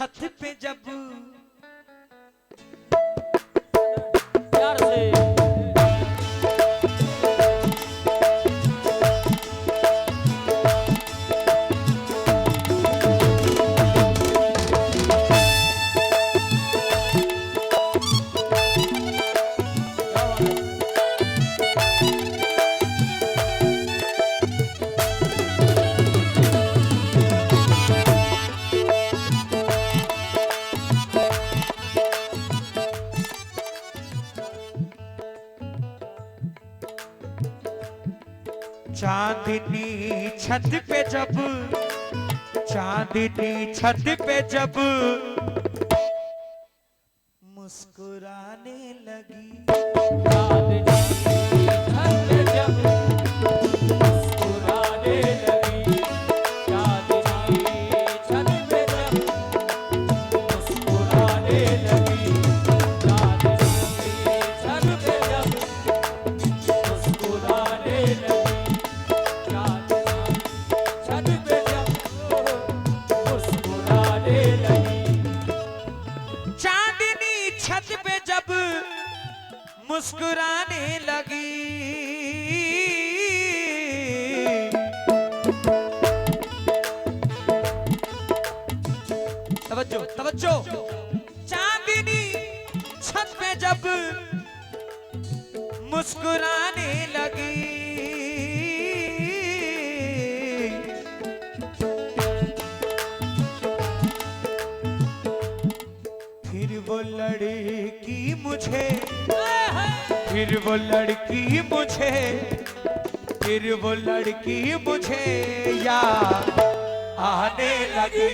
छत पे जब प्यार से चांदनी छत पे जब चांदनी छत पे जब मुस्कुराने लगी चांदनी छत पे जब मुस्कुराने लगी चांदनी छत पे जब मुस्कुराने लगी चांदनी छत पे जब मुस्कुराने लगी छत पे जब मुस्कुराने लगी चांदनी छत पे जब मुस्कुराने लगी तवज्जो तवज्जो चांदनी छत पे जब मुस्कुराने लगी फिर वो लड़की मुझे फिर वो लड़की मुझे फिर वो लड़की मुझे याद आने लगी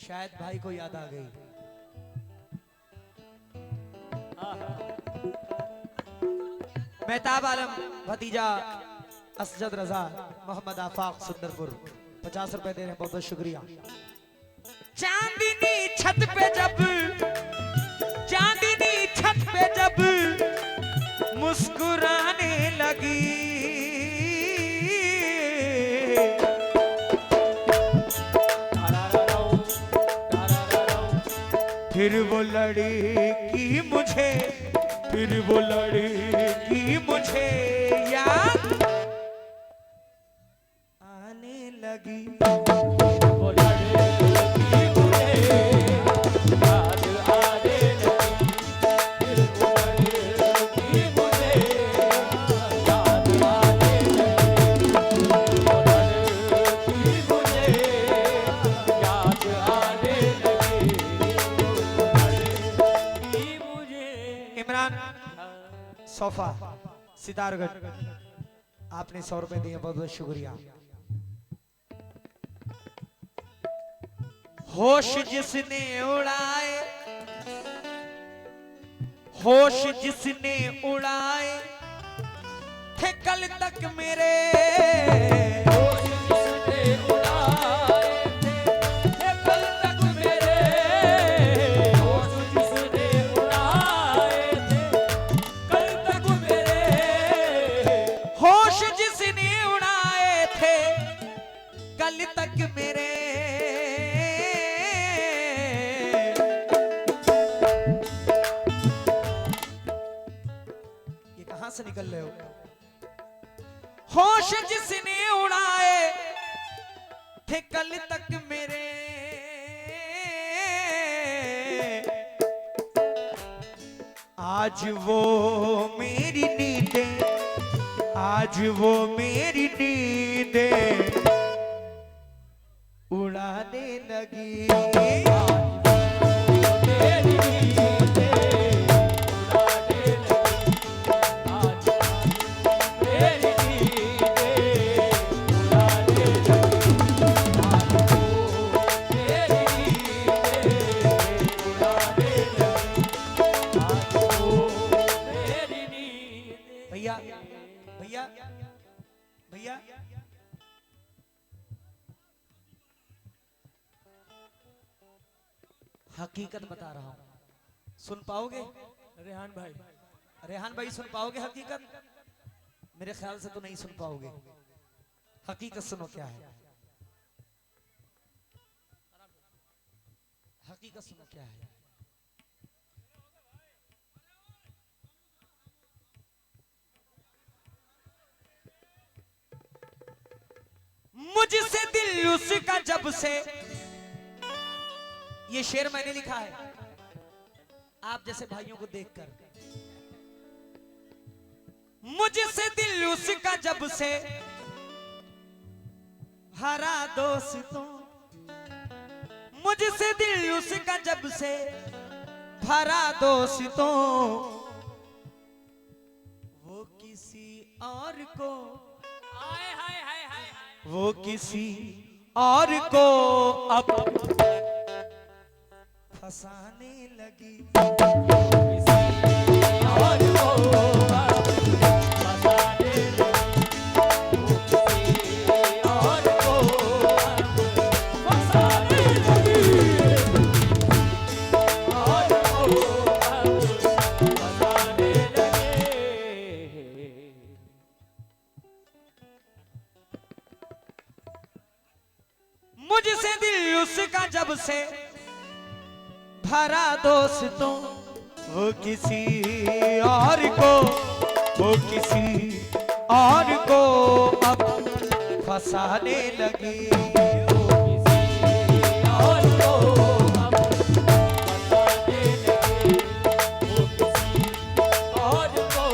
शायद भाई को याद आ गई। मेहताब आलम भतीजा असजद रजा मोहम्मद आफाक सुंदरपुर 50 रुपए दे रहे हैं, बहुत बहुत शुक्रिया। चांदनी छत पे जब चांदनी छत पे जब मुस्कुराने लगी फिर वो लड़की मुझे फिर वो लड़की मुझे याद आने लगी वो लड़की मुझे याद आने लगी फिर वो लड़की मुझे याद आने लगी वो लड़की मुझे याद आने लगी इमरान सोफा सितारगढ़ आपने 100 रुपए दिए, बहुत बहुत शुक्रिया। होश जिसने उड़ाए होश जिसने उड़ाए थे कल तक मेरे होश जिसने उड़ाए थे कल तक मेरे होश जिसने उड़ाए थे कल तक मेरे होश जिसने उड़ाए थे कल तक मेरे ये कहां से निकल रहे हो? होश जिसने उड़ाए थे कल तक मेरे आज वो मेरी नींदें आज वो मेरी नींदें उड़ाने लगी तेरी नींदें उड़ाने लगी आज तेरी नींदें उड़ाने लगी हकीकत बता रहा हूं, सुन पाओगे? रेहान भाई, रेहान भाई सुन पाओगे हकीकत? मेरे ख्याल से तो नहीं सुन पाओगे। हकीकत सुनो क्या है, हकीकत सुनो क्या है। मुझसे दिल उसका जब से, ये शेर मैंने लिखा है आप जैसे भाइयों को देखकर। मुझसे दिल उसका जब से हरा दोस्तों, मुझसे दिल उसका जब से भरा दोस्तों, वो किसी और को, हाय हाय हाय हाय, वो किसी और को अब फंसाने लगी। किसी और को अब फंसाने लगी, वो किसी और को अब फंसाने लगी, और को अब फंसाने लगे। मुझसे दिल उसका जब से भरा दोस्तों, वो किसी और को, वो किसी और को अब फंसाने लगी। और को अब फंसाने लगे, वो किसी और को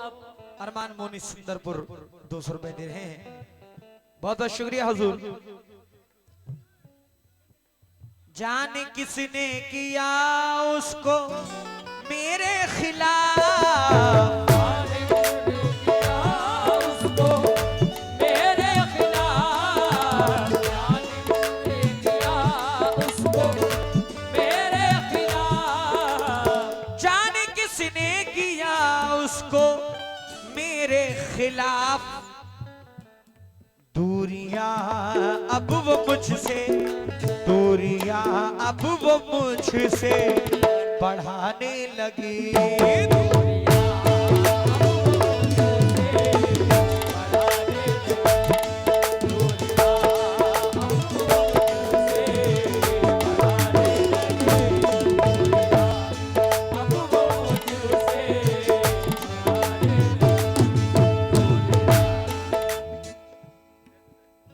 अब। अरमान मोनी सुंदरपुर 200 रुपए दे रहे हैं, बहुत बहुत शुक्रिया हुजूर। जाने किसने किया उसको मेरे खिलाफ, उसको मेरे खिलाफ, उसको मेरे खिलाफ, जाने किसने किया उसको मेरे खिलाफ। दूरियां अब वो मुझसे, दूरियां अब वो मुझसे बढ़ाने लगी।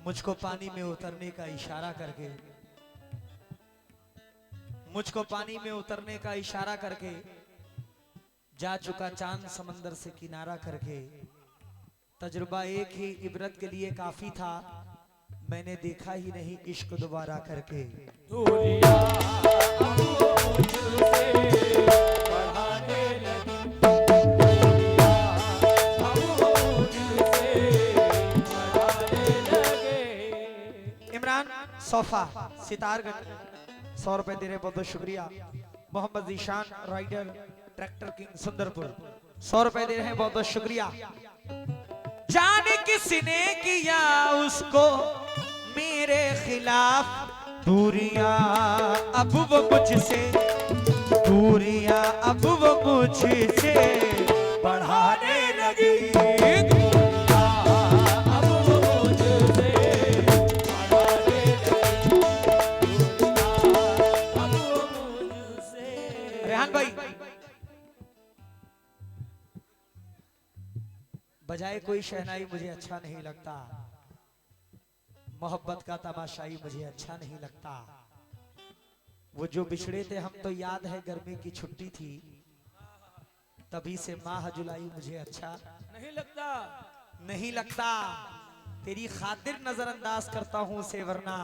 मुझको पानी में उतरने का इशारा करके, मुझको पानी में उतरने का इशारा करके जा चुका चांद समंदर से किनारा करके। तजुर्बा एक ही इबरत के लिए काफी था, मैंने देखा ही नहीं इश्क दोबारा करके। दूरियां अब वो मुझसे बढ़ाने लगी, दूरियां अब वो मुझसे बढ़ाने लगे। इमरान सोफा सितारगंज 100 रुपए दे रहे, बहुत बहुत शुक्रिया। Mohammad Zeeshan rider tractor king Sundarpur 100 रुपए दे रहे हैं, बहुत बहुत शुक्रिया। जाने किसने किया उसको मेरे खिलाफ। दूरियां अब वो मुझसे, दूरियां अब वो मुझसे बढ़ाने लगी। रेहान भाई बजाए कोई शहनाई मुझे अच्छा नहीं लगता, मोहब्बत का तमाशाई मुझे अच्छा नहीं लगता। वो जो बिछड़े थे हम तो याद है गर्मी की छुट्टी थी, तभी से माह जुलाई मुझे अच्छा नहीं लगता, नहीं लगता। तेरी खातिर नजरअंदाज करता हूं उसे, वरना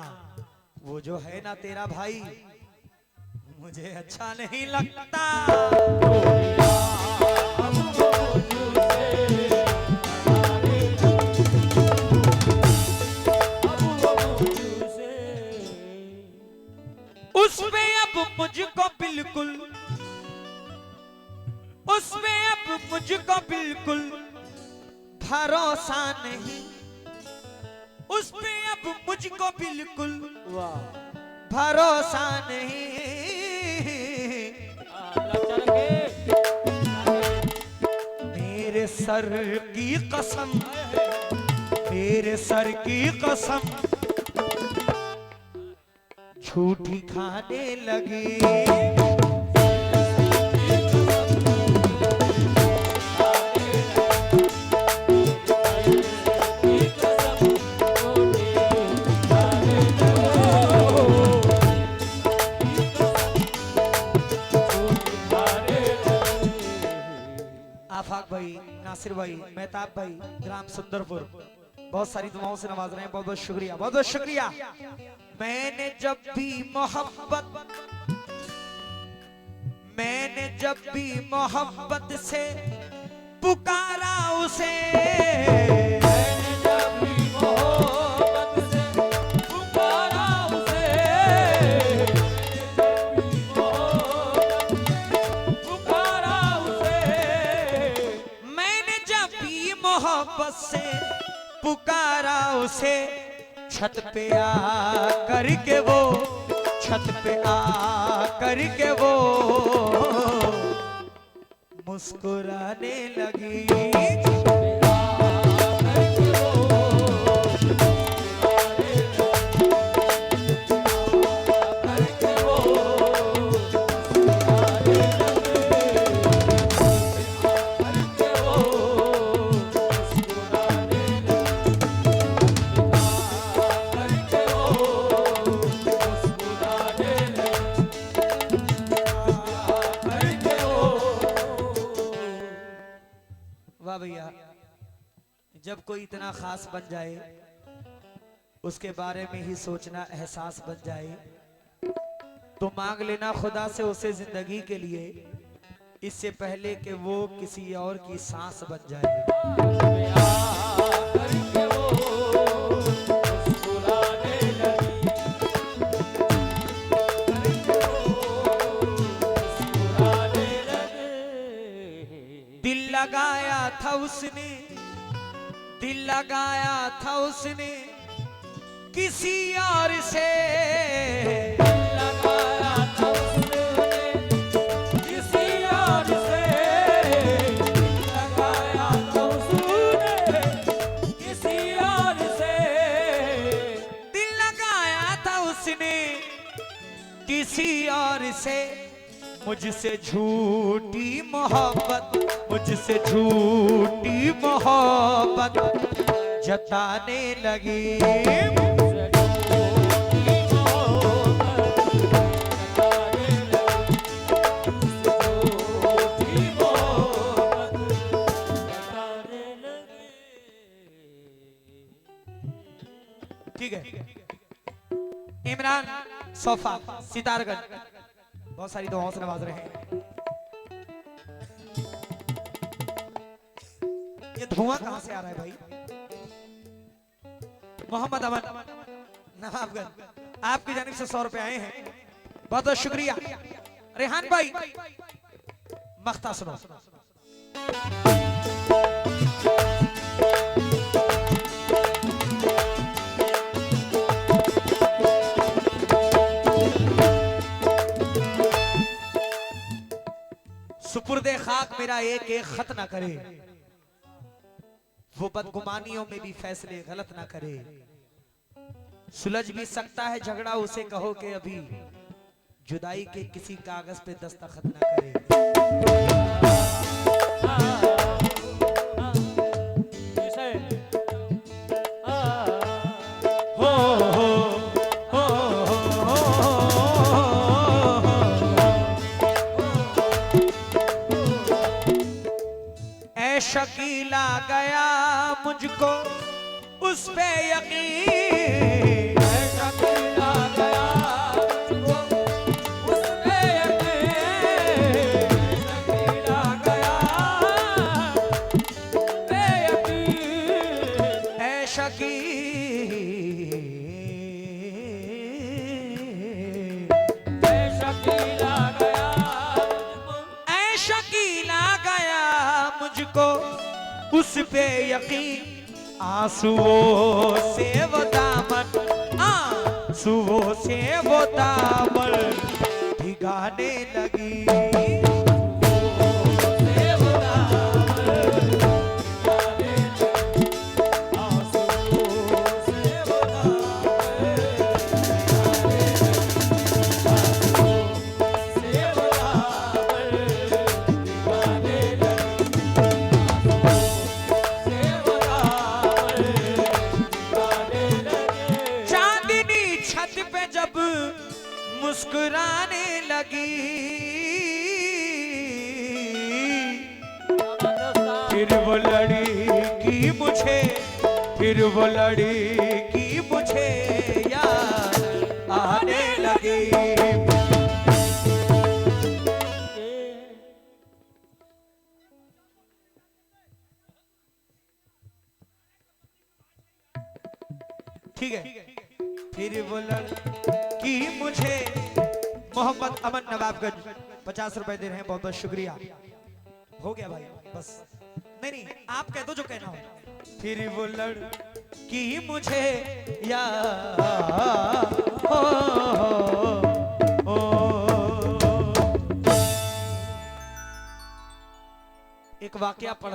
वो जो है ना तेरा भाई मुझे अच्छा नहीं लगता। उसमें अब मुझको बिल्कुल, उसमें अब मुझको बिल्कुल भरोसा नहीं, उसमें अब मुझको बिल्कुल वाह, भरोसा नहीं। चल के मेरे सर की कसम, मेरे सर की कसम झूठी खाने लगी। आफाक भाई, नासिर भाई, मेहताब भाई, ग्राम सुंदरपुर बहुत सारी दुआओं से नवाज रहे हैं। बहुत बहुत शुक्रिया, बहुत बहुत शुक्रिया। मैंने जब भी मोहब्बत, मैंने जब भी मोहब्बत से पुकारा उसे, मैंने जब भी मोहब्बत से पुकारा उसे, पुकारा उसे, मैंने जब भी मोहब्बत से पुकारा उसे, छत पे आ करके वो, छत पे आ करके वो मुस्कुराने लगी। वाह भैया, जब कोई इतना खास बन जाए उसके बारे में ही सोचना एहसास बन जाए तो मांग लेना खुदा से उसे जिंदगी के लिए, इससे पहले कि वो किसी और की सांस बन जाए। दिल लगाया था उसने, दिल लगाया था उसने किसी और से, लगाया था उसने किसी और से, लगाया था उसने किसी और से, दिल लगाया था उसने किसी और से। मुझसे झूठी मोहब्बत, मुझसे झूठी मोहब्बत जताने लगी। ठीक है, इमरान सोफा सितारगंज बहुत सारी दुआओं से नवाज रहे हैं। ये धुआं कहां से आ रहा है भाई? मोहम्मद अमन नवाबगंज, आपकी जानिब से 100 रुपए आए हैं, बहुत बहुत शुक्रिया। रेहान भाई मख्ता सुनो। सुपुर्दे खाक मेरा एक एक खत ना करे, वो बदगुमानियों में भी फैसले गलत ना करे। सुलझ भी सकता है झगड़ा, उसे कहो कि अभी जुदाई के किसी कागज पे दस्तखत ना करे। शकीला गया मुझको उस पे यकीन, शकीला गया मुझको उस पे यकीन, शकीला गया उस पे यकीन, ऐ शकील शकीला गया मुझको, ऐ शकीला गया मुझको उस पे यकीन। आंसुओं से वो दामन, आंसुओं से वो दामन गाने लगी। चांदनी छत पे जब मुस्कुराने लगी, फिर वो लड़की मुझे, फिर वो लड़की मुझे याद आने लगी। ठीक है, फिर वो लड़की मुझे। मोहम्मद अमन नवाबगंज 50 रुपए दे रहे हैं, बहुत बहुत शुक्रिया। हो गया भाई, बस नहीं नहीं, आप कह दो जो कहना हो। फिर वो लड़की मुझे याद हो। एक वाकया पढ़